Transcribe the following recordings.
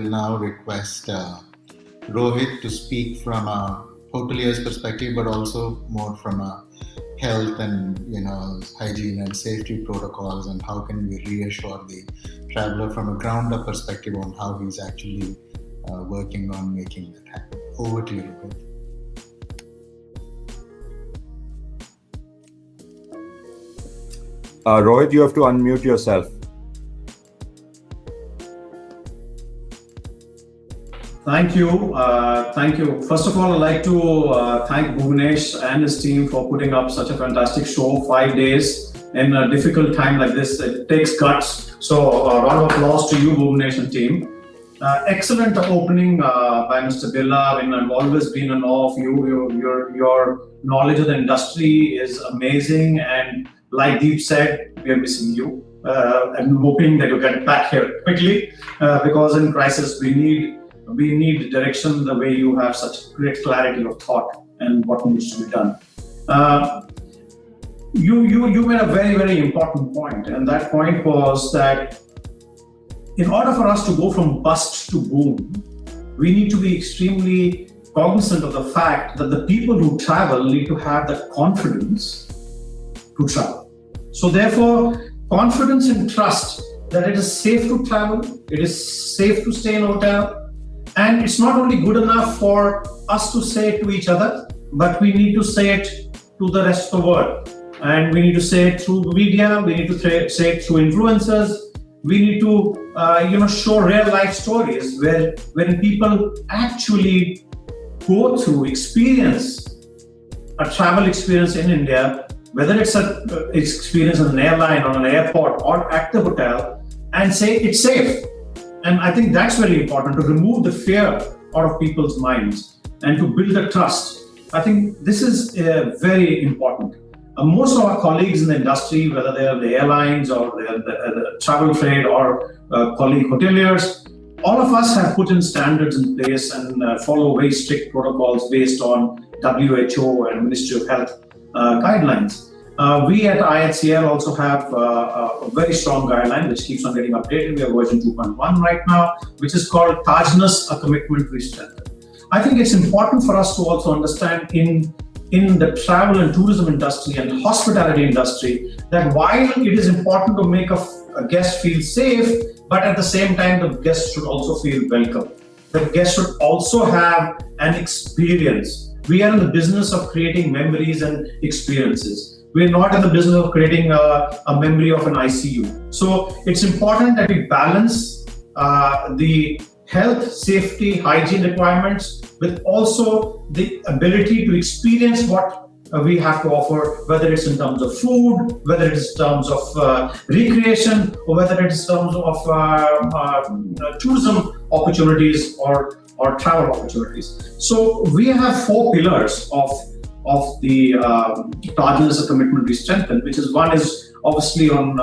will now request Rohit to speak from a hotelier's perspective, but also more from a health and hygiene and safety protocols, and how can we reassure the traveler from a ground-up perspective on how he's actually working on making that happen. Over to you, Rohit. Rohit, you have to unmute yourself. Thank you. Thank you. First of all, I'd like to thank Bhuvnesh and his team for putting up such a fantastic show, 5 days in a difficult time like this. It takes guts. So a round of applause to you, Bhuvnesh and team. Excellent opening by Mr. Billa. I've always been in awe of you. Your knowledge of the industry is amazing. And like Deep said, we are missing you. I'm hoping that you get back here quickly because in crisis we need direction the way you have such great clarity of thought and what needs to be done. You made a very, very important point, and that point was that in order for us to go from bust to boom, we need to be extremely cognizant of the fact that the people who travel need to have the confidence to travel. So therefore, confidence and trust that it is safe to travel, it is safe to stay in a hotel, and it's not only good enough for us to say it to each other, but we need to say it to the rest of the world. And we need to say it through media, we need to say it through influencers, we need to show real life stories where when people actually go through experience a travel experience in India, whether it's an experience in an airline or an airport or at the hotel, and say it's safe. And I think that's very important, to remove the fear out of people's minds and to build a trust. I think this is very important. Most of our colleagues in the industry, whether they are the airlines or the travel trade or colleague hoteliers, all of us have put in standards in place and follow very strict protocols based on WHO and Ministry of Health guidelines. We at IHCL also have a very strong guideline which keeps on getting updated. We are version 2.1 right now, which is called Tajness, a commitment we strengthen. I think it's important for us to also understand in the travel and tourism industry and hospitality industry that while it is important to make a guest feel safe, but at the same time the guest should also feel welcome. The guest should also have an experience. We are in the business of creating memories and experiences. We're not in the business of creating a memory of an ICU. So it's important that we balance the health, safety, hygiene requirements with also the ability to experience what we have to offer, whether it's in terms of food, whether it's in terms of recreation, or whether it's in terms of tourism opportunities or travel opportunities. So we have 4 pillars of the Tajness, a commitment we strengthen, which is one is obviously on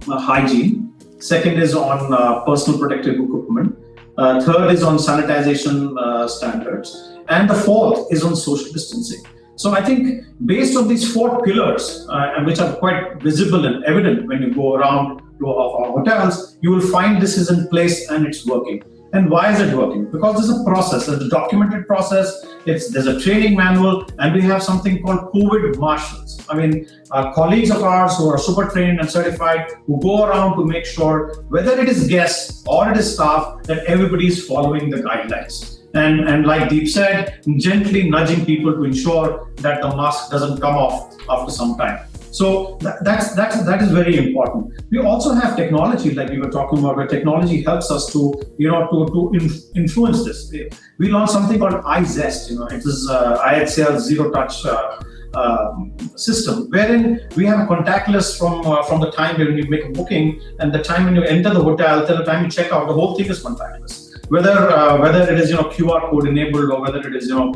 hygiene, second is on personal protective equipment, third is on sanitization standards, and the fourth is on social distancing. So I think based on these 4 pillars, and which are quite visible and evident when you go around to our hotels, you will find this is in place and it's working. And why is it working? Because there's a process, there's a documented process, there's a training manual, and we have something called COVID marshals. I mean, colleagues of ours who are super trained and certified, who go around to make sure, whether it is guests or it is staff, that everybody is following the guidelines. And like Deep said, gently nudging people to ensure that the mask doesn't come off after some time. So that is very important. We also have technology, like we were talking about, where technology helps us to influence this. We launched something called iZest. It is IHCL zero touch system, wherein we have a contactless from the time when you make a booking and the time when you enter the hotel till the time you check out. The whole thing is contactless. Whether it is QR code enabled or whether it is IR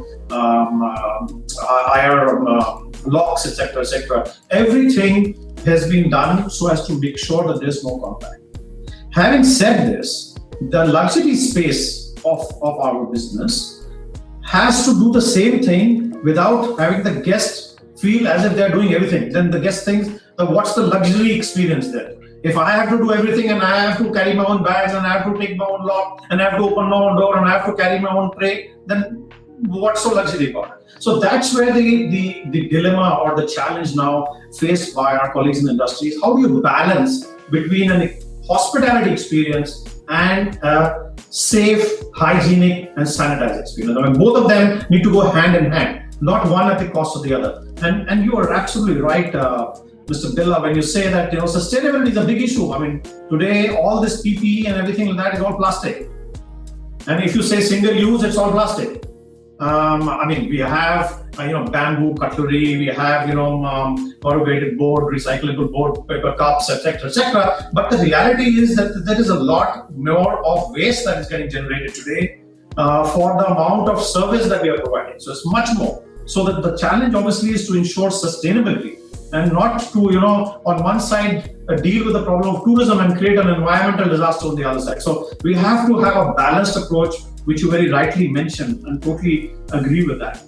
locks, etc. Everything has been done so as to make sure that there's no contact. Having said this, the luxury space of our business has to do the same thing without having the guest feel as if they're doing everything. Then the guest thinks, what's the luxury experience there? If I have to do everything and I have to carry my own bags and I have to take my own lock and I have to open my own door and I have to carry my own tray, then what's so luxury about it? So that's where the dilemma or the challenge now faced by our colleagues in the industry is how do you balance between a hospitality experience and a safe, hygienic and sanitized experience. I mean, both of them need to go hand in hand, not one at the cost of the other. And you are absolutely right, Mr. Billa, when you say that sustainability is a big issue. I mean, today all this PPE and everything like that is all plastic. And if you say single use, it's all plastic. I mean, we have bamboo cutlery, we have corrugated board, recyclable board, paper cups, etc., etc. But the reality is that there is a lot more of waste that is getting generated today for the amount of service that we are providing. So it's much more. So that the challenge obviously is to ensure sustainability and not to on one side deal with the problem of tourism and create an environmental disaster on the other side. So we have to have a balanced approach, which you very rightly mentioned, and totally agree with that.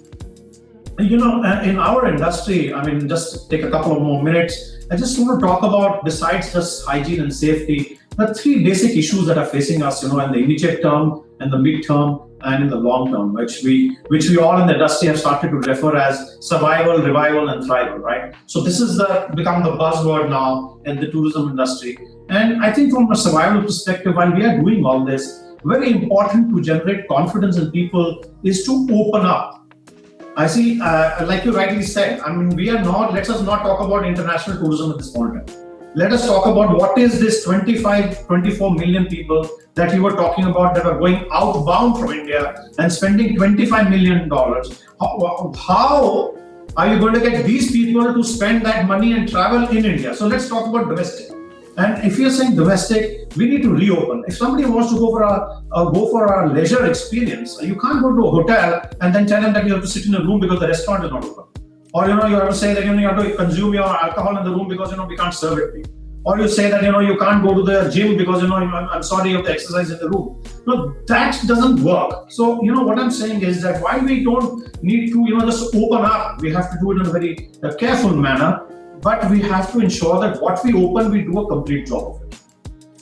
In our industry, I mean, just take a couple of more minutes. I just want to talk about, besides just hygiene and safety, the three basic issues that are facing us, in the immediate term, and the mid-term, and in the long term, which we all in the industry have started to refer as survival, revival, and thrival, right? So this is become the buzzword now in the tourism industry. And I think from a survival perspective, while we are doing all this, very important to generate confidence in people is to open up. I see, like you rightly said, I mean, let us not talk about international tourism at this point in time. Let us talk about what is this 24 million people that you were talking about that are going outbound from India and spending $25 million. How are you going to get these people to spend that money and travel in India? So let's talk about domestic. And if you're saying domestic, we need to reopen. If somebody wants to go for a leisure experience, you can't go to a hotel and then tell them that you have to sit in a room because the restaurant is not open. Or you have to say that you have to consume your alcohol in the room because we can't serve it to you. Or you say that you can't go to the gym because I'm sorry, you have to exercise in the room. No, that doesn't work. So what I'm saying is that while we don't need to just open up, we have to do it in a very careful manner. But we have to ensure that what we open, we do a complete job of it.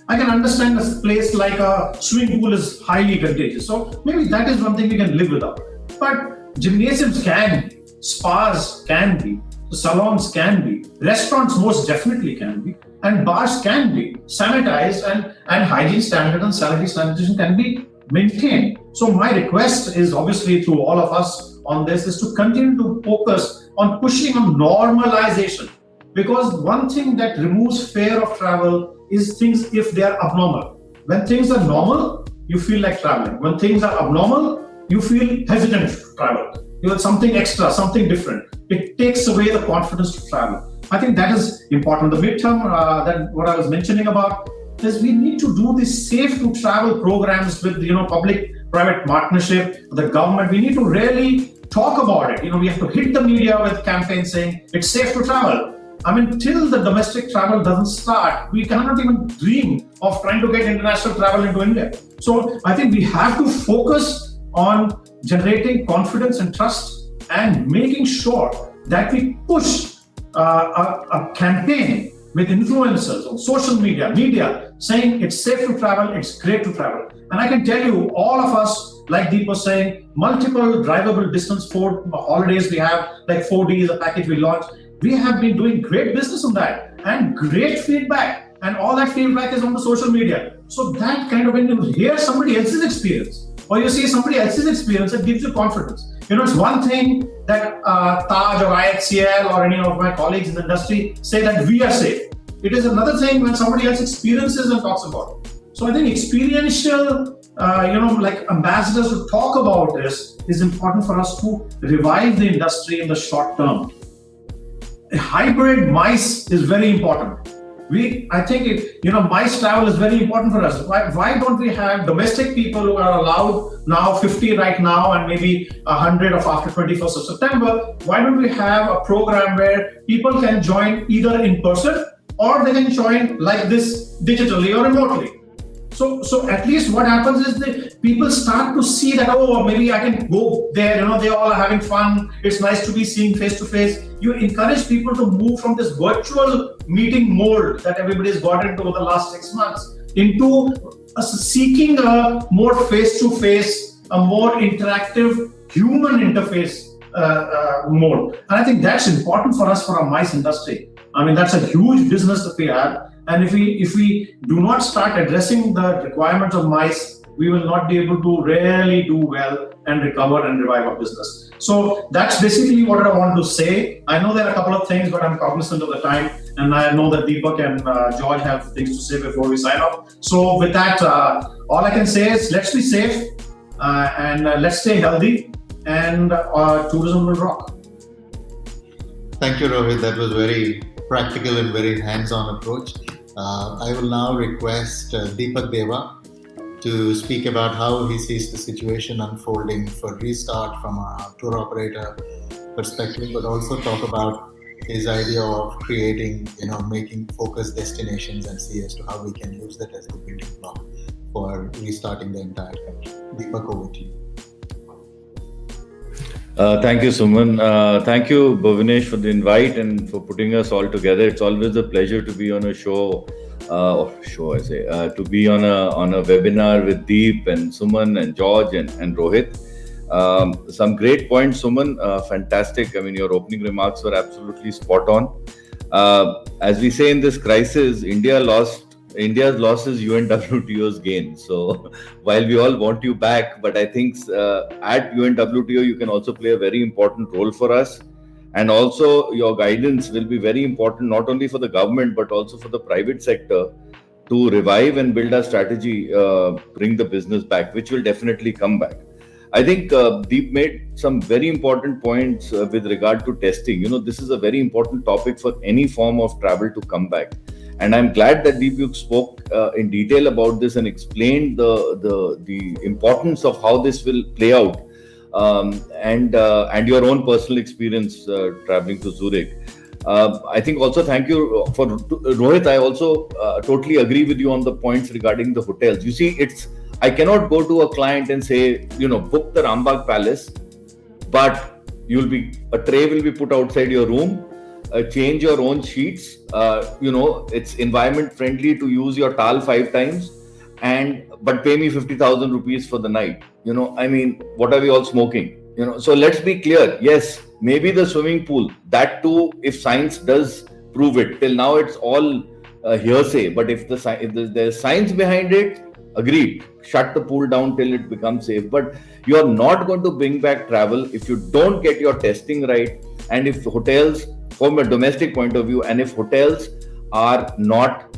I can understand a place like a swimming pool is highly contagious. So maybe that is one thing we can live without. But gymnasiums can be, spas can be, salons can be, restaurants most definitely can be, and bars can be sanitized and hygiene standards and sanitary sanitation can be maintained. So my request is obviously to all of us on this is to continue to focus on pushing on normalization. Because one thing that removes fear of travel is things if they are abnormal. When things are normal, you feel like traveling. When things are abnormal, you feel hesitant to travel. You want something extra, something different. It takes away the confidence to travel. I think that is important. The midterm, that what I was mentioning about, is we need to do these safe to travel programs with public-private partnership, the government. We need to really talk about it. We have to hit the media with campaigns saying it's safe to travel. I mean, till the domestic travel doesn't start, we cannot even dream of trying to get international travel into India. So I think we have to focus on generating confidence and trust and making sure that we push a campaign with influencers on social media saying it's safe to travel, it's great to travel. And I can tell you, all of us, like Deep was saying, multiple drivable distance for holidays we have, like 4D is a package we launched. We have been doing great business on that and great feedback, and all that feedback is on the social media. So that kind of, when you hear somebody else's experience or you see somebody else's experience, it gives you confidence. It's one thing that Taj or IHCL or any of my colleagues in the industry say that we are safe. It is another thing when somebody else experiences and talks about it. So I think experiential, like ambassadors who talk about this is important for us to revive the industry in the short term. A hybrid MICE is very important. I think MICE travel is very important for us. Why don't we have domestic people who are allowed now 50 right now and maybe 100 of after 21st of September? Why don't we have a program where people can join either in person or they can join like this digitally or remotely? So at least what happens is that people start to see that, oh, maybe I can go there, they all are having fun. It's nice to be seen face to face. You encourage people to move from this virtual meeting mold that everybody's got into over the last 6 months into seeking a more face to face, a more interactive human interface mode. And I think that's important for us for our MICE industry. I mean, that's a huge business that we have. And if we do not start addressing the requirements of MICE, we will not be able to really do well and recover and revive our business. So that's basically what I want to say. I know there are a couple of things, but I'm cognizant of the time. And I know that Dipak and George have things to say before we sign off. So with that, all I can say is let's be safe and let's stay healthy, and tourism will rock. Thank you, Rohit. That was very practical and very hands-on approach. I will now request Deepak Deva to speak about how he sees the situation unfolding for restart from a tour operator perspective, but also talk about his idea of creating, making focused destinations and see as to how we can use that as the building block for restarting the entire country. Deepak, over to you. Thank you, Suman. Thank you, Bhuvanesh, for the invite and for putting us all together. It's always a pleasure to be on a to be on a webinar with Deep and Suman and George and Rohit. Some great points, Suman. Fantastic. I mean, your opening remarks were absolutely spot on. As we say in this crisis, India's loss is UNWTO's gain. So while we all want you back, but I think at UNWTO, you can also play a very important role for us. And also your guidance will be very important, not only for the government, but also for the private sector to revive and build a strategy, bring the business back, which will definitely come back. I think Deep made some very important points with regard to testing. This is a very important topic for any form of travel to come back. And I'm glad that Deep, you spoke in detail about this and explained the importance of how this will play out, and your own personal experience traveling to Zurich. I think also thank you for Rohit. I also totally agree with you on the points regarding the hotels. You see, I cannot go to a client and say, book the Rambagh Palace, but a tray will be put outside your room. Change your own sheets. It's environment friendly to use your towel 5 times, but pay me 50,000 rupees for the night. I mean, what are we all smoking? So let's be clear. Yes, maybe the swimming pool, that too, if science does prove it. Till now, it's all hearsay. But if there's science behind it, agreed. Shut the pool down till it becomes safe. But you're not going to bring back travel if you don't get your testing right, and if hotels, from a domestic point of view, and if hotels are not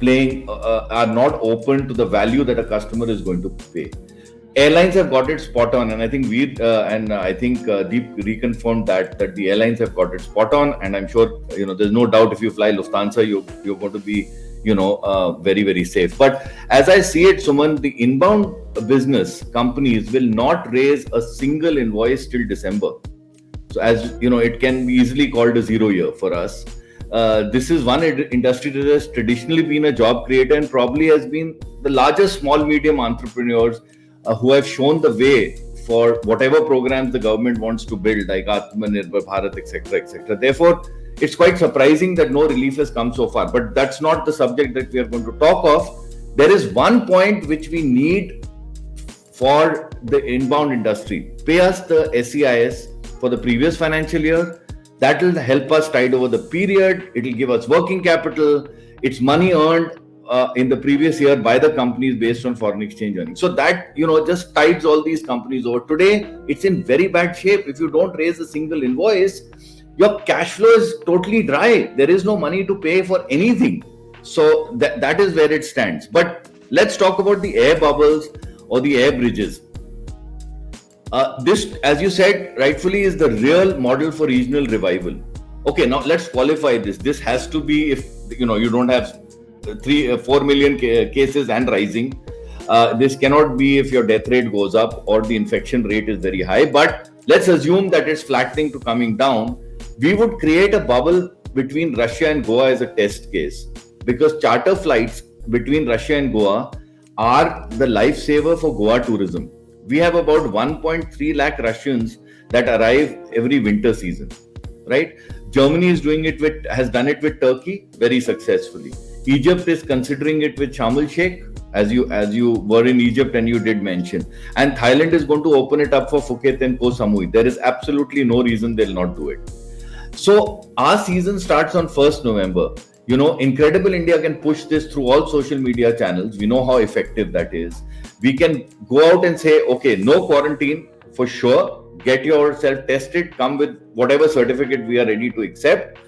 open to the value that a customer is going to pay. Airlines have got it spot on, and I think Deep reconfirmed that the airlines have got it spot on, and I'm sure there's no doubt if you fly Lufthansa, you're going to be very, very safe. But as I see it, Suman, the inbound business companies will not raise a single invoice till December. So as it can be easily called a 0 year for us. This is one industry that has traditionally been a job creator and probably has been the largest small medium entrepreneurs who have shown the way for whatever programs the government wants to build, like Atmanirbhar Bharat, etc., etc. Therefore, it's quite surprising that no relief has come so far. But that's not the subject that we are going to talk of. There is one point which we need for the inbound industry. Pay us the SEIS for the previous financial year. That will help us tide over the period. It will give us working capital. It's money earned in the previous year by the companies based on foreign exchange earnings. So that, just tides all these companies over. Today, it's in very bad shape. If you don't raise a single invoice, your cash flow is totally dry. There is no money to pay for anything. So that is where it stands. But let's talk about the air bubbles or the air bridges. This, as you said, rightfully is the real model for regional revival. Okay, now let's qualify this. This has to be if you don't have 4 million cases and rising. This cannot be if your death rate goes up or the infection rate is very high. But let's assume that it's flattening to coming down. We would create a bubble between Russia and Goa as a test case, because charter flights between Russia and Goa are the lifesaver for Goa tourism. We have about 1.3 lakh Russians that arrive every winter season, right? Germany has done it with Turkey very successfully. Egypt is considering it with Sharm el Sheikh, as you were in Egypt and you did mention. And Thailand is going to open it up for Phuket and Koh Samui. There is absolutely no reason they'll not do it. So our season starts on 1st November. Incredible India can push this through all social media channels. We know how effective that is. We can go out and say, okay, no quarantine for sure. Get yourself tested, come with whatever certificate we are ready to accept.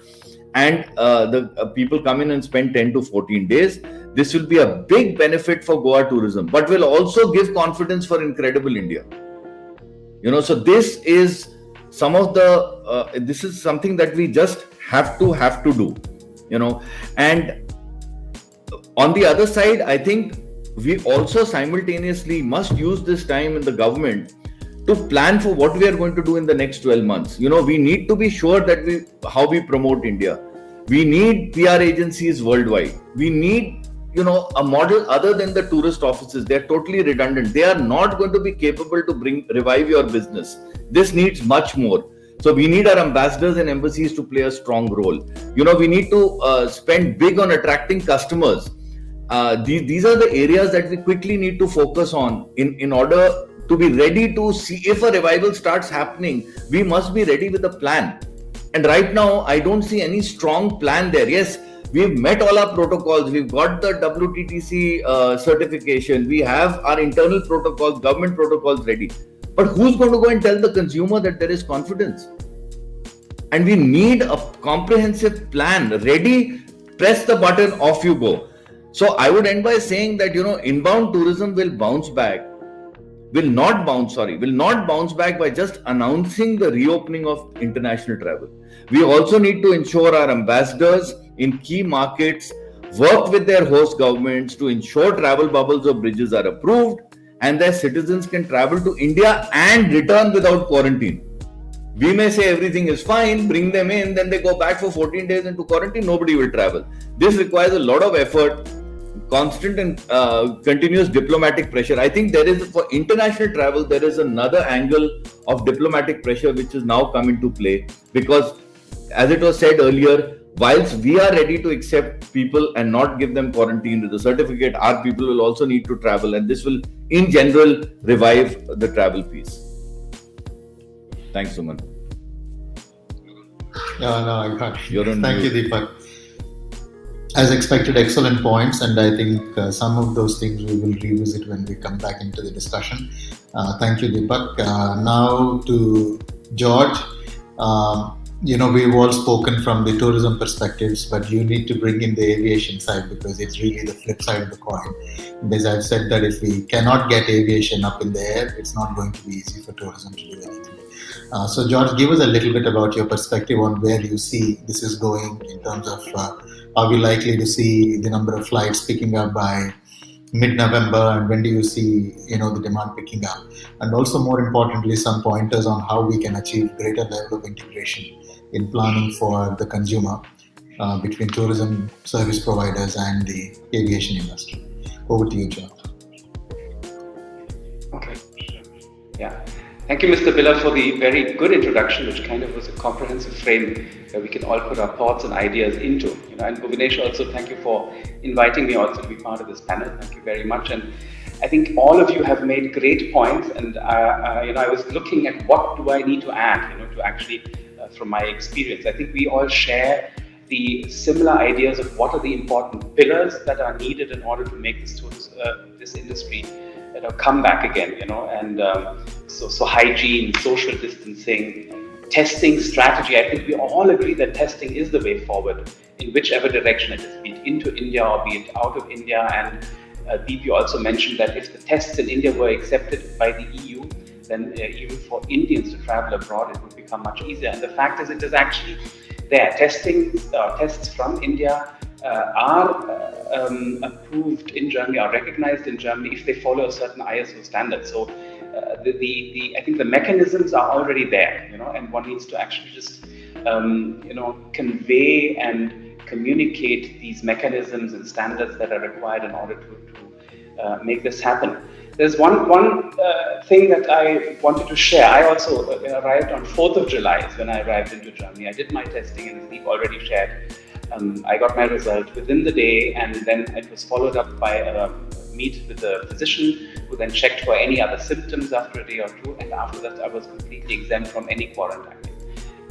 And the people come in and spend 10 to 14 days. This will be a big benefit for Goa tourism, but will also give confidence for Incredible India. So this is this is something that we just have to do. And on the other side, I think we also simultaneously must use this time in the government to plan for what we are going to do in the next 12 months. We need to be sure that how we promote India. We need PR agencies worldwide. We need, a model other than the tourist offices. They're totally redundant. They are not going to be capable to revive your business. This needs much more. So we need our ambassadors and embassies to play a strong role. We need to spend big on attracting customers. These are the areas that we quickly need to focus on in order to be ready to see if a revival starts happening. We must be ready with a plan. And right now, I don't see any strong plan there. Yes, we've met all our protocols. We've got the WTTC certification. We have our internal protocols, government protocols ready. But who's going to go and tell the consumer that there is confidence? And we need a comprehensive plan. Ready, press the button, off you go. So I would end by saying that, inbound tourism will not bounce back by just announcing the reopening of international travel. We also need to ensure our ambassadors in key markets work with their host governments to ensure travel bubbles or bridges are approved and their citizens can travel to India and return without quarantine. We may say everything is fine, bring them in, then they go back for 14 days into quarantine, nobody will travel. This requires a lot of effort, constant and continuous diplomatic pressure. I think for international travel, there is another angle of diplomatic pressure which is now come into play, because as it was said earlier, whilst we are ready to accept people and not give them quarantine with a certificate, our people will also need to travel, and this will in general revive the travel piece. Thanks, Suman. I got it. Thank you, Dipak. As expected, excellent points, and I think some of those things we will revisit when we come back into the discussion. Thank you, Dipak. Now to George. We've all spoken from the tourism perspectives, but you need to bring in the aviation side because it's really the flip side of the coin. Because I've said that if we cannot get aviation up in the air, it's not going to be easy for tourism to do anything. So George, give us a little bit about your perspective on where you see this is going in terms of are we likely to see the number of flights picking up by mid-November, and when do you see the demand picking up? And also, more importantly, some pointers on how we can achieve greater level of integration in planning for the consumer between tourism service providers and the aviation industry. Over to you, George. Okay. Yeah. Thank you, Mr. Billa, for the very good introduction, which kind of was a comprehensive frame where we can all put our thoughts and ideas into. And Bhuvanesh, also thank you for inviting me also to be part of this panel. Thank you very much. And I think all of you have made great points. And I was looking at what do I need to add, to actually, from my experience. I think we all share the similar ideas of what are the important pillars that are needed in order to make this industry come back again, and so hygiene, social distancing, testing strategy. I think we all agree that testing is the way forward in whichever direction it is, be it into India or be it out of India. And Deep, you also mentioned that if the tests in India were accepted by the EU, then even for Indians to travel abroad, it would become much easier. And the fact is, it is actually there. Tests from India are approved in Germany, are recognized in Germany if they follow a certain ISO standard. So I think the mechanisms are already there, and one needs to actually just convey and communicate these mechanisms and standards that are required in order make this happen. There's one thing that I wanted to share. I also arrived on 4th of July is when I arrived into Germany. I did my testing, and as Deep already shared, I got my result within the day, and then it was followed up by a meet with a physician who then checked for any other symptoms after a day or two, and after that I was completely exempt from any quarantine.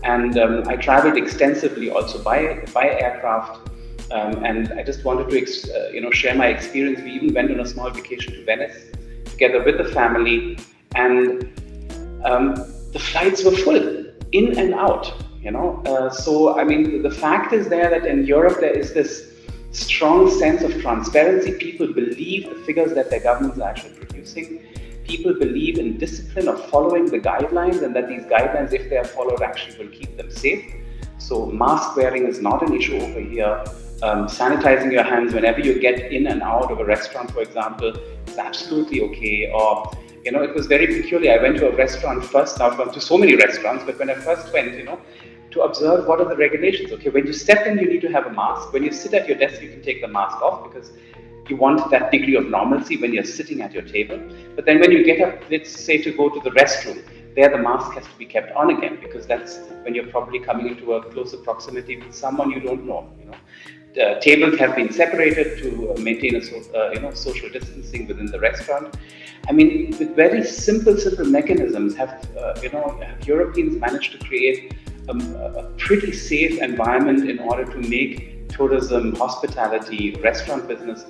And I traveled extensively also by aircraft, and I just wanted to share my experience. We even went on a small vacation to Venice together with the family, and the flights were full in and out. So I mean, the fact is there that in Europe there is this strong sense of transparency. People believe the figures that their governments are actually producing. People believe in discipline of following the guidelines, and that these guidelines, if they are followed, actually will keep them safe. So mask wearing is not an issue over here. Sanitizing your hands whenever you get in and out of a restaurant, for example, is absolutely okay. Or, it was very peculiar. I went to a restaurant first. Now I've gone to so many restaurants, but when I first went, to observe what are the regulations. Okay, when you step in, you need to have a mask. When you sit at your desk, you can take the mask off because you want that degree of normalcy when you're sitting at your table. But then when you get up, let's say to go to the restroom, there the mask has to be kept on again, because that's when you're probably coming into a closer proximity with someone you don't know. Tables have been separated to maintain a social distancing within the restaurant. I mean, with very simple mechanisms, have Europeans managed to create a pretty safe environment in order to make tourism, hospitality, restaurant business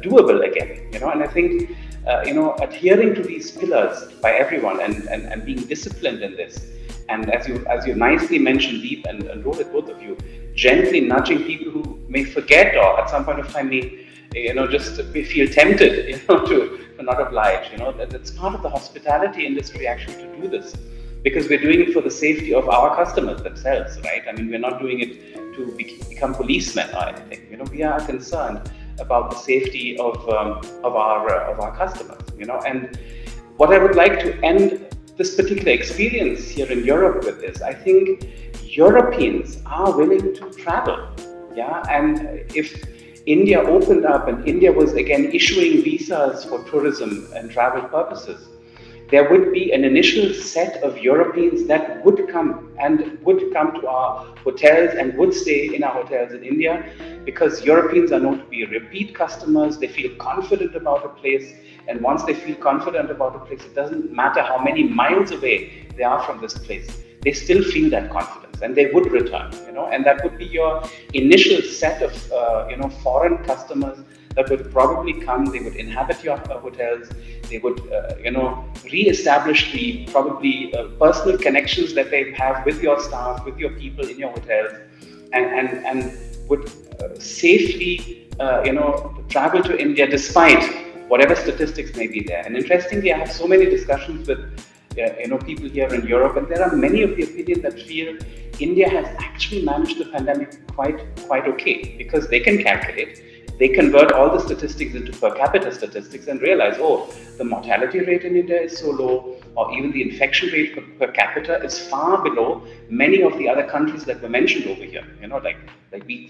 doable again. And I think adhering to these pillars by everyone and being disciplined in this, and as you nicely mentioned, Deep and Rohit, both of you, gently nudging people who may forget or at some point of time may just feel tempted to not oblige. That's part of the hospitality industry actually to do this, because we're doing it for the safety of our customers themselves, right? I mean, we're not doing it to become policemen or anything. We are concerned about the safety of our customers. And what I would like to end this particular experience here in Europe with is, I think Europeans are willing to travel. Yeah, and if India opened up and India was again issuing visas for tourism and travel purposes, there would be an initial set of Europeans that would come to our hotels and would stay in our hotels in India, because Europeans are known to be repeat customers. They feel confident about a place, and once they feel confident about a place, it doesn't matter how many miles away they are from this place, they still feel that confidence and they would return, and that would be your initial set of foreign customers that would probably come. They would inhabit your hotels. They would, re-establish the probably personal connections that they have with your staff, with your people in your hotels, and would safely, travel to India despite whatever statistics may be there. And interestingly, I have so many discussions with, people here in Europe, and there are many of the opinion that feel India has actually managed the pandemic quite okay, because they can calculate. They convert all the statistics into per capita statistics and realize, the mortality rate in India is so low, or even the infection rate per capita is far below many of the other countries that were mentioned over here, like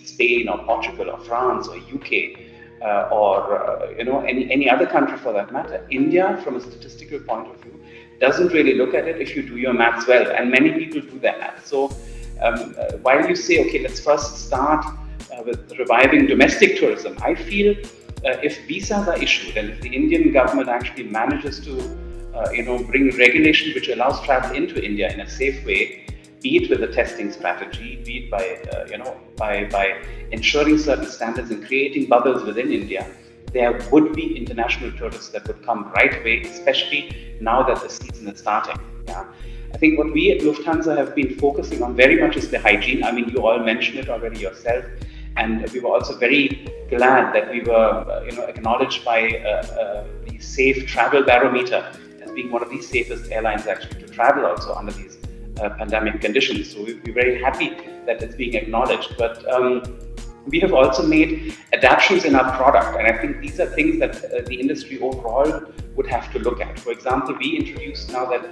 Spain or Portugal or France or UK, or any other country for that matter. India, from a statistical point of view, doesn't really look at it if you do your maths well, and many people do their maths. So while you say, okay, let's first start with reviving domestic tourism, I feel if visas are issued and if the Indian government actually manages to bring regulation which allows travel into India in a safe way, be it with a testing strategy, be it by ensuring certain standards and creating bubbles within India, there would be international tourists that would come right away, especially now that the season is starting. Yeah. I think what we at Lufthansa have been focusing on very much is the hygiene. I mean, you all mentioned it already yourself. And we were also very glad that we were, acknowledged by the Safe Travel Barometer as being one of the safest airlines actually to travel also under these pandemic conditions. So we're very happy that it's being acknowledged. But we have also made adaptations in our product, and I think these are things that the industry overall would have to look at. For example, we introduced now that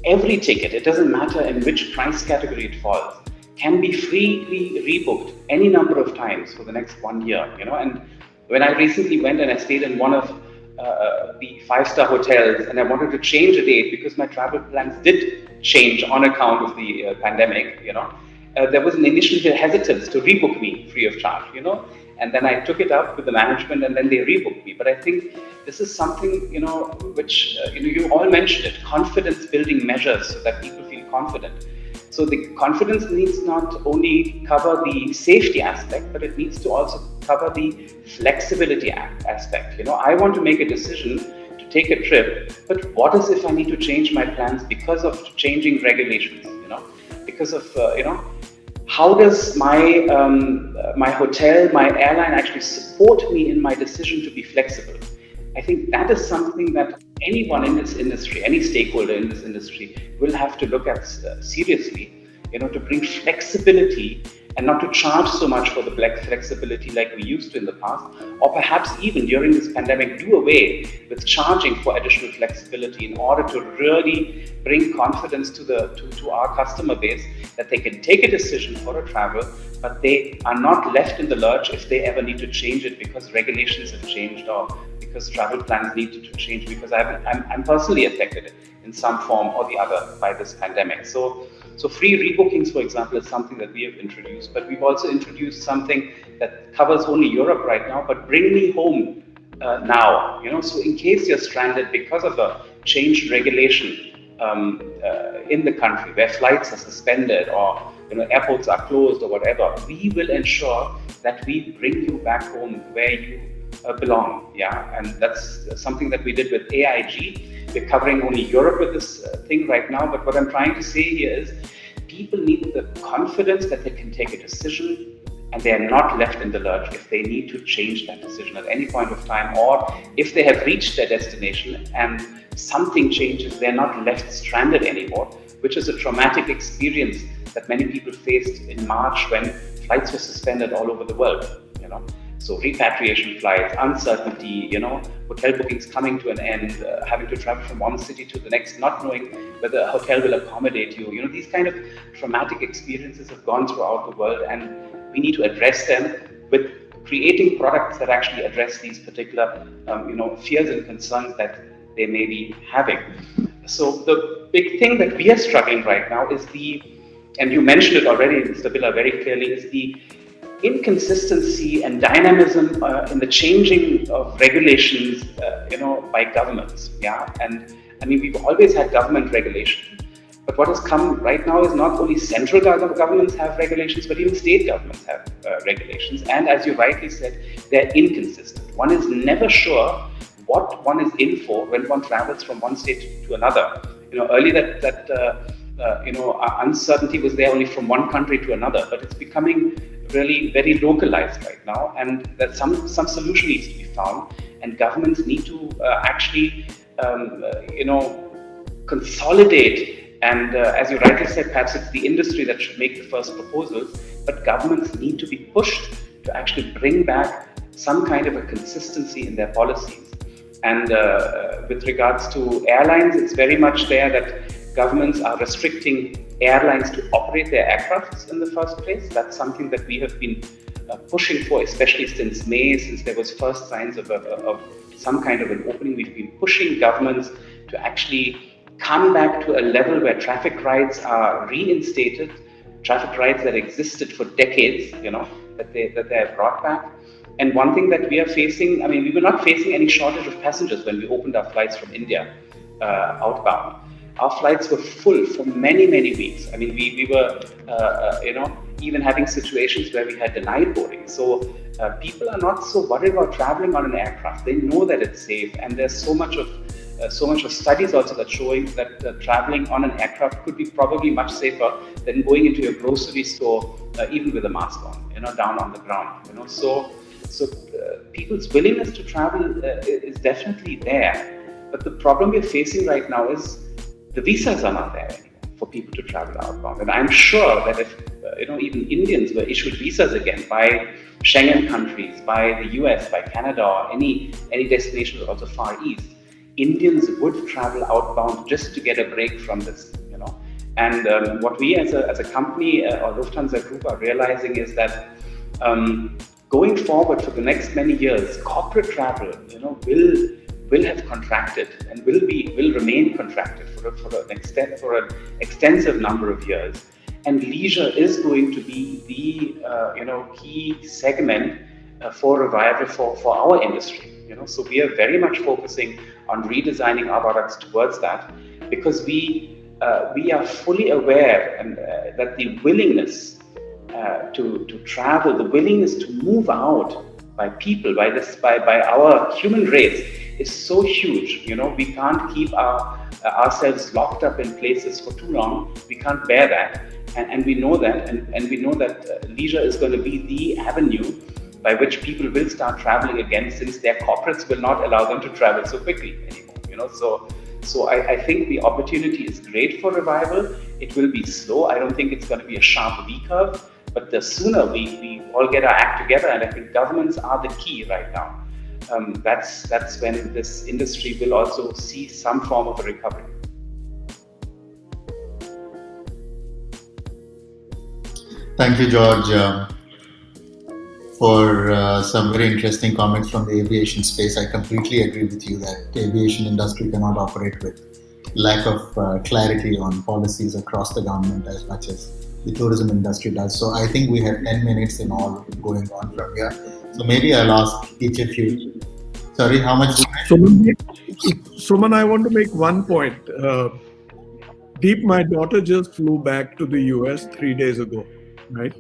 every ticket, it doesn't matter in which price category it falls, can be freely rebooked any number of times for the next 1 year, and When I recently went and I stayed in one of the 5-star hotels, and I wanted to change a date because my travel plans did change on account of the pandemic, there was an initial hesitance to rebook me free of charge, and then I took it up with the management, and then they rebooked me. But I think this is something, which you all mentioned it, confidence building measures so that people feel confident. So the confidence needs not only cover the safety aspect, but it needs to also cover the flexibility aspect. I want to make a decision to take a trip, but what is if I need to change my plans because of changing regulations? Because of how does my my hotel, my airline actually support me in my decision to be flexible? I think that is something that anyone in this industry, any stakeholder in this industry will have to look at seriously, to bring flexibility and not to charge so much for the flexibility like we used to in the past, or perhaps even during this pandemic, do away with charging for additional flexibility in order to really bring confidence to our customer base that they can take a decision for a travel, but they are not left in the lurch if they ever need to change it because regulations have changed or because travel plans need to change, because I'm personally affected in some form or the other by this pandemic. So free rebookings, for example, is something that we have introduced, but we've also introduced something that covers only Europe right now, but bring me home now, so in case you're stranded because of a changed regulation in the country where flights are suspended or airports are closed or whatever, we will ensure that we bring you back home where you belong. And that's something that we did with AIG. We're covering only Europe with this thing right now, but what I'm trying to say here is people need the confidence that they can take a decision and they are not left in the lurch if they need to change that decision at any point of time, or if they have reached their destination and something changes, they're not left stranded anymore, which is a traumatic experience that many people faced in March when flights were suspended all over the world. So repatriation flights, uncertainty, hotel bookings coming to an end, having to travel from one city to the next, not knowing whether a hotel will accommodate you. These kind of traumatic experiences have gone throughout the world, and we need to address them with creating products that actually address these particular, fears and concerns that they may be having. So the big thing that we are struggling right now is and you mentioned it already, Mr. Billa, very clearly, is the inconsistency and dynamism in the changing of regulations, by governments. And I mean, we've always had government regulation, but what has come right now is not only central governments have regulations, but even state governments have regulations. And as you rightly said, they're inconsistent. One is never sure what one is in for when one travels from one state to another. Earlier that uncertainty was there only from one country to another, but it's becoming really very localized right now, and that some solution needs to be found, and governments need to actually consolidate, and as you rightly said, perhaps it's the industry that should make the first proposals, but governments need to be pushed to actually bring back some kind of a consistency in their policies. And with regards to airlines, it's very much there that governments are restricting airlines to operate their aircrafts in the first place. That's something that we have been pushing for, especially since May, since there was first signs of some kind of an opening. We've been pushing governments to actually come back to a level where traffic rights are reinstated, traffic rights that existed for decades, that they have brought back. And one thing that we are facing, I mean, we were not facing any shortage of passengers when we opened our flights from India outbound. Our flights were full for many, many weeks. I mean, we were, even having situations where we had denied boarding. So people are not so worried about traveling on an aircraft. They know that it's safe, and there's so much of studies also that showing that traveling on an aircraft could be probably much safer than going into a grocery store, even with a mask on, down on the ground. So people's willingness to travel is definitely there. But the problem we're facing right now is the visas are not there anymore for people to travel outbound. And I'm sure that if, even Indians were issued visas again by Schengen countries, by the US, by Canada, or any destination also Far East, Indians would travel outbound just to get a break from this, And what we as a company or Lufthansa Group are realizing is that going forward for the next many years, corporate travel, will have contracted and will remain contracted for an extensive number of years. And leisure is going to be the key segment for revival for our industry. So we are very much focusing on redesigning our products towards that, because we are fully aware and that the willingness to travel, the willingness to move out by people, by our human race, is so huge. We can't keep ourselves locked up in places for too long. We can't bear that, and we know that, and we know that leisure is going to be the avenue by which people will start traveling again, since their corporates will not allow them to travel so quickly anymore. So I think the opportunity is great for revival. It will be slow. I don't think it's going to be a sharp V curve, but the sooner we all get our act together, and I think governments are the key right now, that's when this industry will also see some form of a recovery. Thank you, George, for some very interesting comments from the aviation space. I completely agree with you that the aviation industry cannot operate with lack of clarity on policies across the government as much as the tourism industry does. So I think we have 10 minutes in all going on from here. So maybe I'll ask each of you. Sorry, how much? Suman, I want to make one point. Deep, my daughter just flew back to the US 3 days ago, right?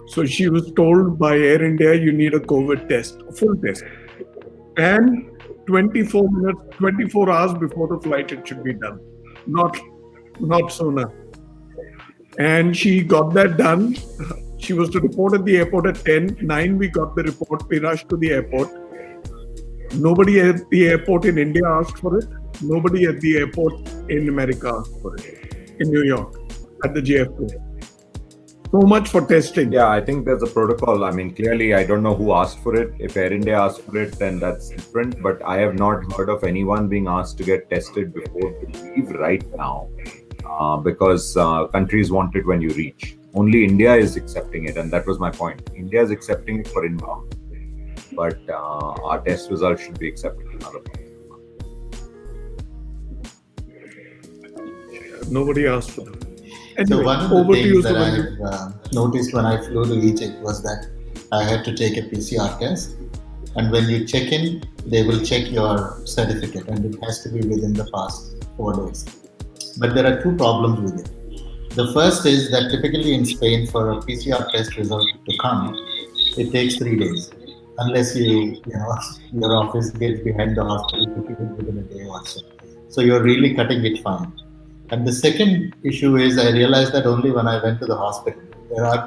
So she was told by Air India, you need a COVID test, a full test. And 24 hours before the flight, it should be done. Not sooner. And she got that done. She was to report at the airport at 10:09. We got the report. We rushed to the airport. Nobody at the airport in India asked for it. Nobody at the airport in America asked for it. In New York, at the JFK. So much for testing. Yeah, I think there's a protocol. I mean, clearly, I don't know who asked for it. If Air India asked for it, then that's different. But I have not heard of anyone being asked to get tested before to leave right now, because countries want it when you reach. Only India is accepting it, and that was my point. India is accepting it for inbound, but our test results should be accepted in other parts. Nobody asked for them. So Anyway, one of the over to you, things that Suman. I've noticed when I flew to Egypt was that I had to take a PCR test, and when you check in, they will check your certificate, and it has to be within the past 4 days. But there are two problems with it. The first is that typically in Spain, for a PCR test result to come, it takes 3 days, unless your office gets behind the hospital to keep it within a day or so. So you're really cutting it fine. And the second issue is I realized that only when I went to the hospital.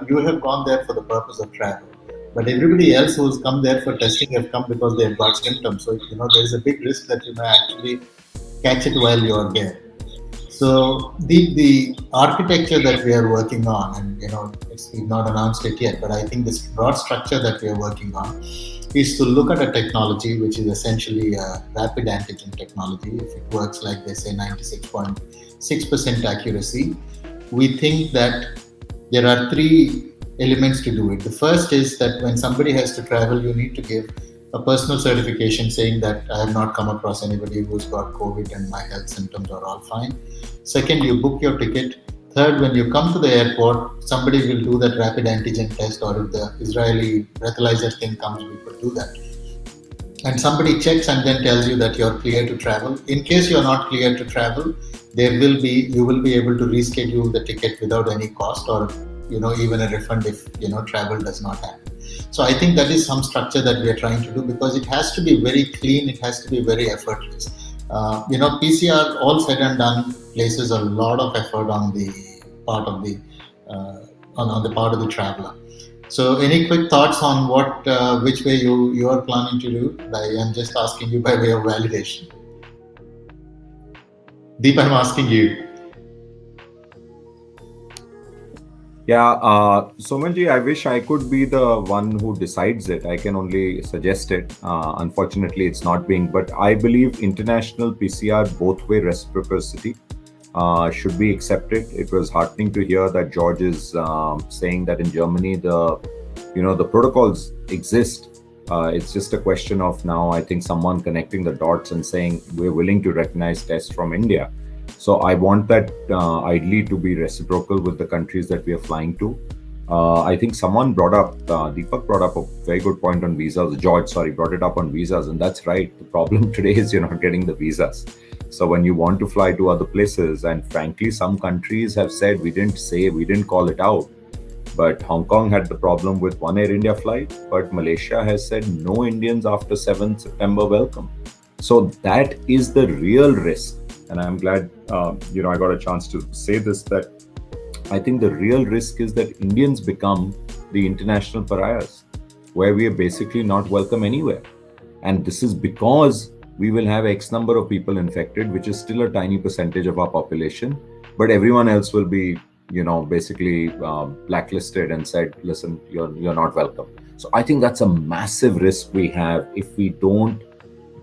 You have gone there for the purpose of travel, but everybody else who's come there for testing have come because they have got symptoms. So there is a big risk that you may actually catch it while you are there. So the architecture that we are working on, and we've not announced it yet, but I think this broad structure that we are working on is to look at a technology which is essentially a rapid antigen technology. If it works like they say 96.6% accuracy, we think that there are 3 elements to do it. The first is that when somebody has to travel, you need to give a personal certification saying that I have not come across anybody who's got COVID and my health symptoms are all fine. Second, you book your ticket. Third, when you come to the airport, somebody will do that rapid antigen test, or if the Israeli breathalyzer thing comes, we could do that. And somebody checks and then tells you that you're clear to travel. In case you're not clear to travel, you will be able to reschedule the ticket without any cost, or even a refund if travel does not happen. So I think that is some structure that we are trying to do, because it has to be very clean, it has to be very effortless. PCR, all said and done, places a lot of effort on the part of the traveler. So any quick thoughts on which way you are planning to do? I'm just asking you by way of validation. Deep, I'm asking you. Yeah, Sumanji, I wish I could be the one who decides it. I can only suggest it. Unfortunately, it's not being. But I believe international PCR both-way reciprocity should be accepted. It was heartening to hear that George is saying that in Germany the The protocols exist. It's just a question of now, I think, someone connecting the dots and saying we're willing to recognize tests from India. So I want that ideally to be reciprocal with the countries that we are flying to. I think someone brought up, Dipak brought up a very good point on visas. George, sorry, brought it up on visas. And that's right. The problem today is you're not getting the visas. So when you want to fly to other places, and frankly, some countries have said, we didn't call it out. But Hong Kong had the problem with one Air India flight, but Malaysia has said no Indians after 7th September welcome. So that is the real risk. And I'm glad, I got a chance to say this, that I think the real risk is that Indians become the international pariahs, where we are basically not welcome anywhere. And this is because we will have X number of people infected, which is still a tiny percentage of our population, but everyone else will be, basically blacklisted and said, listen, you're not welcome. So I think that's a massive risk we have if we don't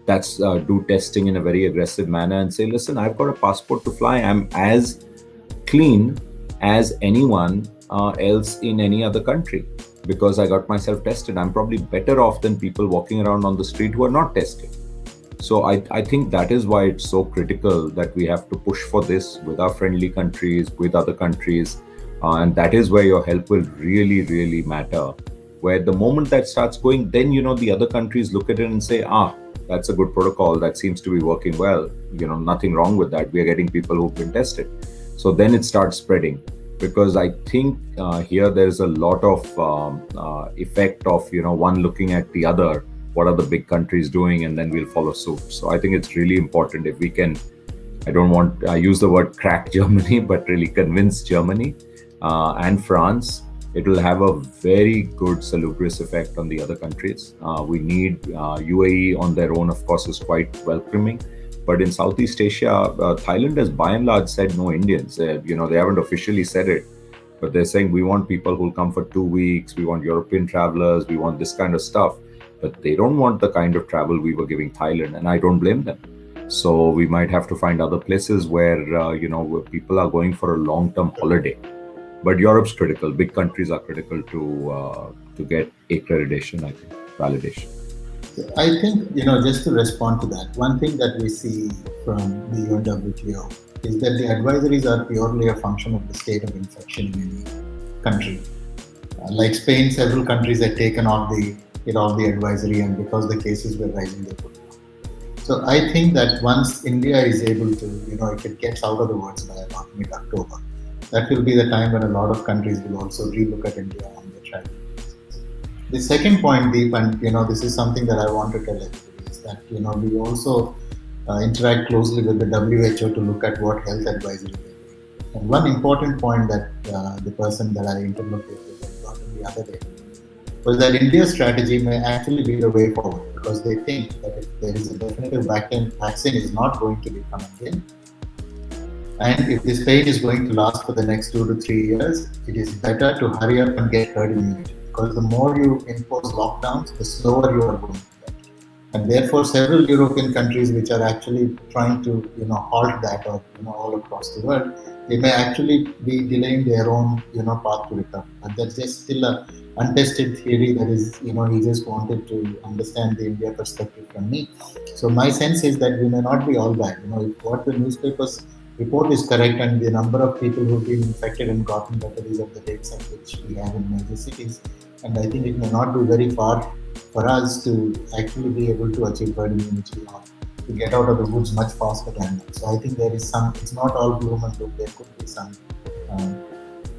do testing in a very aggressive manner and say, listen, I've got a passport to fly. I'm as clean as anyone else in any other country because I got myself tested. I'm probably better off than people walking around on the street who are not tested. So I think that is why it's so critical that we have to push for this with our friendly countries, with other countries. And that is where your help will really, really matter. Where the moment that starts going, then, the other countries look at it and say, that's a good protocol. That seems to be working well. Nothing wrong with that. We are getting people who've been tested. So then it starts spreading. Because I think here there's a lot of effect of, one looking at the other. What are the big countries doing, and then we'll follow suit. So I think it's really important if we can, I use the word crack Germany, but really convince Germany and France. It will have a very good salubrious effect on the other countries. We need UAE on their own, of course, is quite welcoming. But in Southeast Asia, Thailand has by and large said no Indians. They haven't officially said it, but they're saying we want people who'll come for 2 weeks. We want European travelers. We want this kind of stuff. But they don't want the kind of travel we were giving Thailand, and I don't blame them. So we might have to find other places where, where people are going for a long-term holiday. But Europe's critical. Big countries are critical to get accreditation, I think, validation. I think, just to respond to that, one thing that we see from the UNWTO is that the advisories are purely a function of the state of infection in any country. Like Spain, several countries had taken off the advisory, and because the cases were rising, they put it on. So I think that once India is able to, if it gets out of the woods by about mid-October, that will be the time when a lot of countries will also relook at India on the travel. The second point, Deep, and this is something that I want to tell everybody, is that we also interact closely with the WHO to look at what health advisory they're doing. And one important point that the person that I interlooked with got the other day was that India's strategy may actually be the way forward, because they think that if there is a definitive vaccine is not going to be coming in, and if this pain is going to last for the next 2 to 3 years, it is better to hurry up and get herd immunity, because the more you impose lockdowns, the slower you are going to get. And therefore, several European countries which are actually trying to halt that, or all across the world, they may actually be delaying their own path to recovery. But that's just still a untested theory that is, he just wanted to understand the India perspective from me. So my sense is that we may not be all bad. If what the newspapers report is correct, and the number of people who've been infected and gotten better is of the rates at which we have in major cities, and I think it may not be very far for us to actually be able to achieve herd immunity or to get out of the woods much faster than that. So I think there is it's not all gloom and doom. There could be some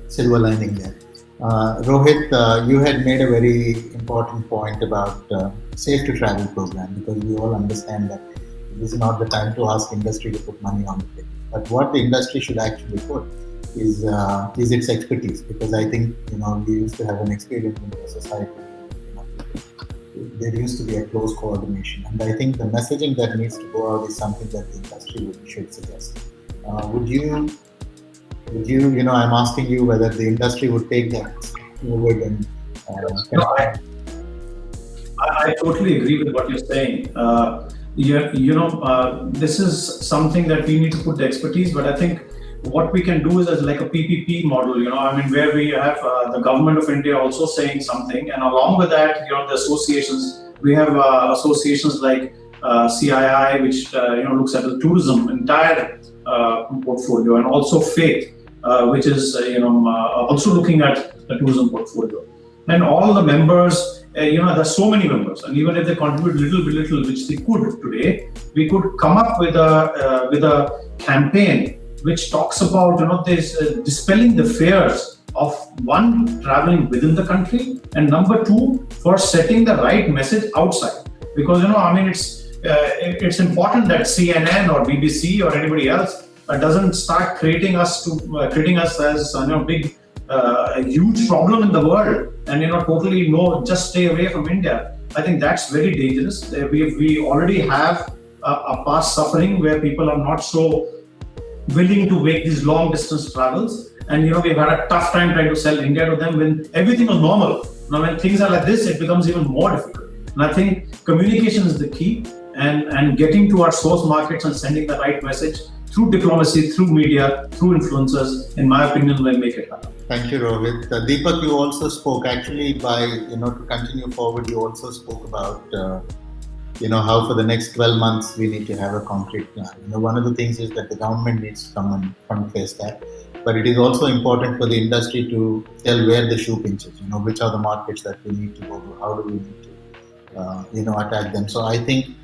silver lining there. Rohit, you had made a very important point about Safe to Travel program, because we all understand that this is not the time to ask industry to put money on it. But what the industry should actually put is its expertise, because I think we used to have an experience in the society. There used to be a close coordination, and I think the messaging that needs to go out is something that the industry should suggest. Would you? I'm asking you whether the industry would take that forward and. I totally agree with what you're saying. This is something that we need to put the expertise, but I think what we can do is as like a PPP model, where we have the government of India also saying something, and along with that, the associations, we have associations like CII, which looks at the tourism entire portfolio, and also Faith, which is also looking at the tourism portfolio. And all the members, there's so many members, and even if they contribute little, which they could today, we could come up with a campaign which talks about this dispelling the fears of one, traveling within the country, and number two, for setting the right message outside. Because it's important that CNN or BBC or anybody else doesn't start creating us as big a huge problem in the world, and totally no, just stay away from India. I think that's very dangerous. We already have a past suffering where people are not so willing to make these long distance travels, and we've had a tough time trying to sell India to them when everything was normal. Now when things are like this, it becomes even more difficult. And I think communication is the key, and getting to our source markets and sending the right message through diplomacy, through media, through influencers, in my opinion, will make it happen. Thank you, Rohit. Dipak, you also spoke actually to continue forward, you also spoke about how for the next 12 months we need to have a concrete plan. One of the things is that the government needs to come and front face that, but it is also important for the industry to tell where the shoe pinches, which are the markets that we need to go to, how do we need to, attack them. So I think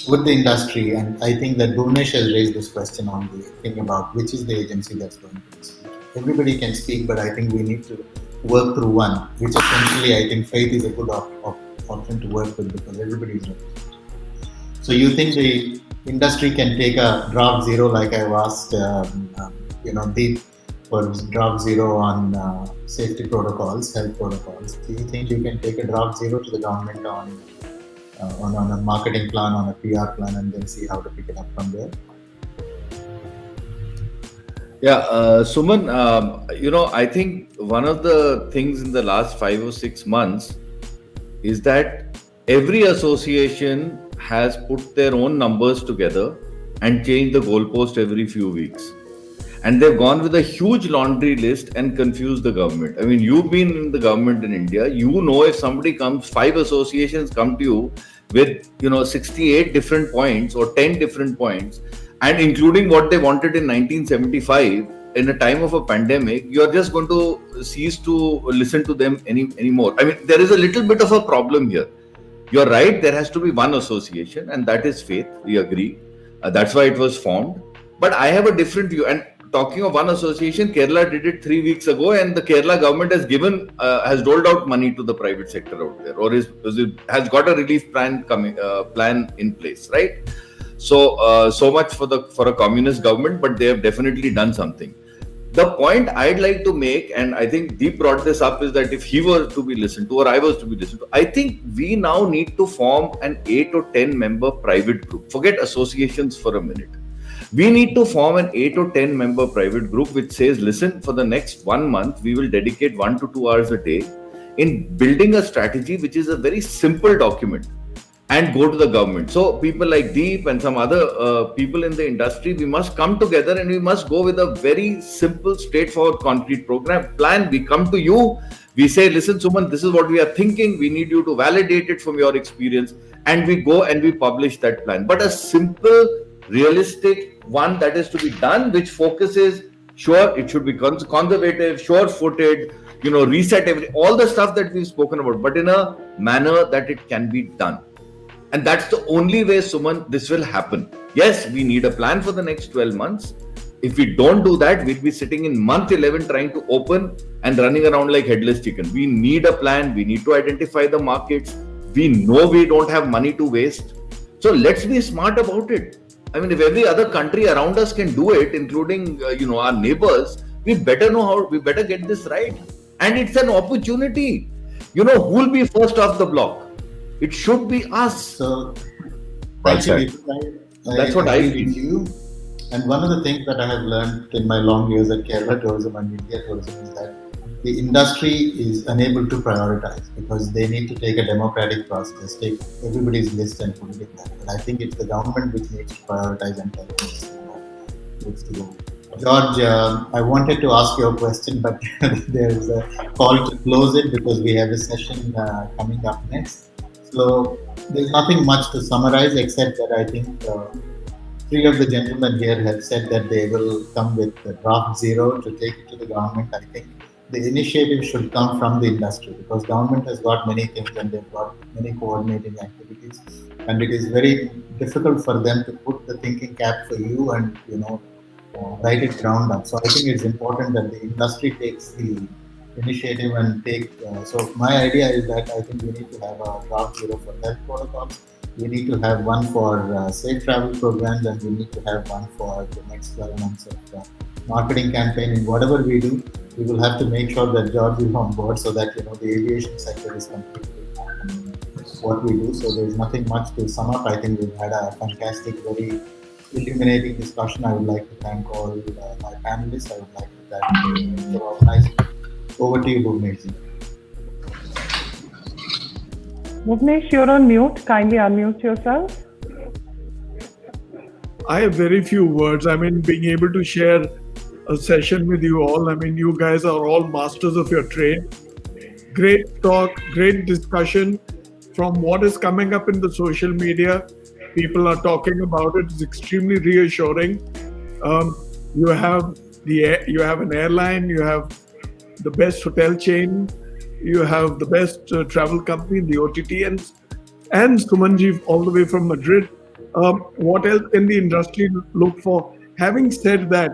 with the industry, and I think that Bhuvnesh has raised this question on the thing about which is the agency that's going to speak. Everybody can speak, but I think we need to work through one, which essentially I think Faith is a good option to work with because everybody is represented. So you think the industry can take a draft zero, like I've asked, Deep, for draft zero on safety protocols, health protocols. Do you think you can take a draft zero to the government on a marketing plan, on a PR plan, and then see how to pick it up from there? Yeah, Suman, I think one of the things in the last 5 or 6 months is that every association has put their own numbers together and changed the goalpost every few weeks. And they've gone with a huge laundry list and confused the government. I mean, you've been in the government in India, if somebody comes, 5 associations come to you with, 68 different points or 10 different points, and including what they wanted in 1975, in a time of a pandemic, you're just going to cease to listen to them anymore. I mean, there is a little bit of a problem here. You're right, there has to be one association, and that is Faith. We agree. That's why it was formed. But I have a different view. And talking of one association, Kerala did it 3 weeks ago, and the Kerala government has doled out money to the private sector out there, or has got a relief plan in place, right? So much for a communist government, but they have definitely done something. The point I'd like to make, and I think Deep brought this up, is that if he were to be listened to, or I was to be listened to, I think we now need to form an 8 or 10 member private group. Forget associations for a minute. We need to form an 8 or 10 member private group which says, listen, for the next 1 month, we will dedicate 1 to 2 hours a day in building a strategy, which is a very simple document, and go to the government. So people like Deep and some other people in the industry, we must come together and we must go with a very simple, straightforward, concrete program plan. We come to you, we say, listen, Suman, this is what we are thinking. We need you to validate it from your experience. And we go and we publish that plan. But a simple, realistic one that is to be done, which focuses, sure, it should be conservative, sure-footed, reset all the stuff that we've spoken about, but in a manner that it can be done. And that's the only way, Suman, this will happen. Yes, we need a plan for the next 12 months. If we don't do that, we'll be sitting in month 11 trying to open and running around like headless chicken. We need a plan. We need to identify the markets. We know we don't have money to waste. So let's be smart about it. I mean, if every other country around us can do it, including, our neighbors, we better know how, we better get this right. And it's an opportunity. Who will be first off the block? It should be us. So, That's I what I feel. You. And one of the things that I have learned in my long years at Kerala Tourism and India Tourism is that the industry is unable to prioritize because they need to take a democratic process, take everybody's list and put it in there. But I think it's the government which needs to prioritize and tell us which to go. George, I wanted to ask you a question, but there's a call to close it because we have a session coming up next. So there's nothing much to summarize except that I think three of the gentlemen here have said that they will come with the draft zero to take it to the government. I think the initiative should come from the industry because government has got many things and they've got many coordinating activities, and it is very difficult for them to put the thinking cap for you and write it ground up. So I think it's important that the industry takes the initiative and take. So my idea is that I think we need to have a draft zero for health protocols. We need to have one for safe travel programs, and we need to have one for the next 12 months of marketing campaign. In whatever we do, we will have to make sure that George is on board so that the aviation sector is completely what we do. So there's nothing much to sum up. I think we've had a fantastic, very illuminating discussion. I would like to thank all my panelists. I would like to thank the organizer. Over to you, Bhuvnesh. Bhuvnesh, you're on mute. Kindly unmute yourself. I have very few words. I mean, being able to share a session with you all. I mean, you guys are all masters of your trade. Great talk, great discussion. From what is coming up in the social media, people are talking about it. It's extremely reassuring. You have an airline. You have the best hotel chain. You have the best travel company, the OTT, and Sumanji all the way from Madrid. What else can the industry look for? Having said that,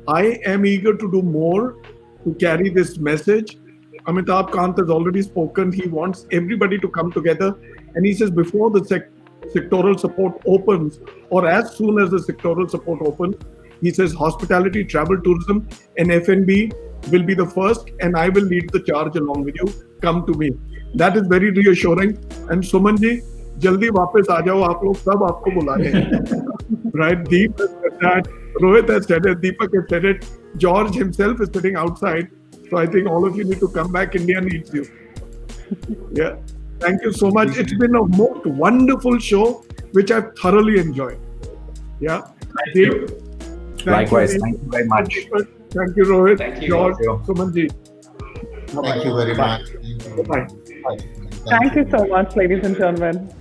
I am eager to do more to carry this message. Amitabh Kant has already spoken. He wants everybody to come together. And he says before the sectoral support opens, or as soon as the sectoral support opens, he says hospitality, travel, tourism, and F&B will be the first, and I will lead the charge along with you. Come to me. That is very reassuring. And Suman ji, jaldi वापस आ जाओ, आप लोग सब आपको बुला रहे हैं. Right? Deep has said that. Rohit has said it. Dipak has said it. George himself is sitting outside. So I think all of you need to come back. India needs you. Yeah. Thank you so much. It's been a most wonderful show, which I've thoroughly enjoyed. Yeah. Thank you. Likewise. Thank you very much. Thank you, Rohit. Thank you. George, Sumanji. Thank you very much. Bye. Thank you so much, ladies and gentlemen.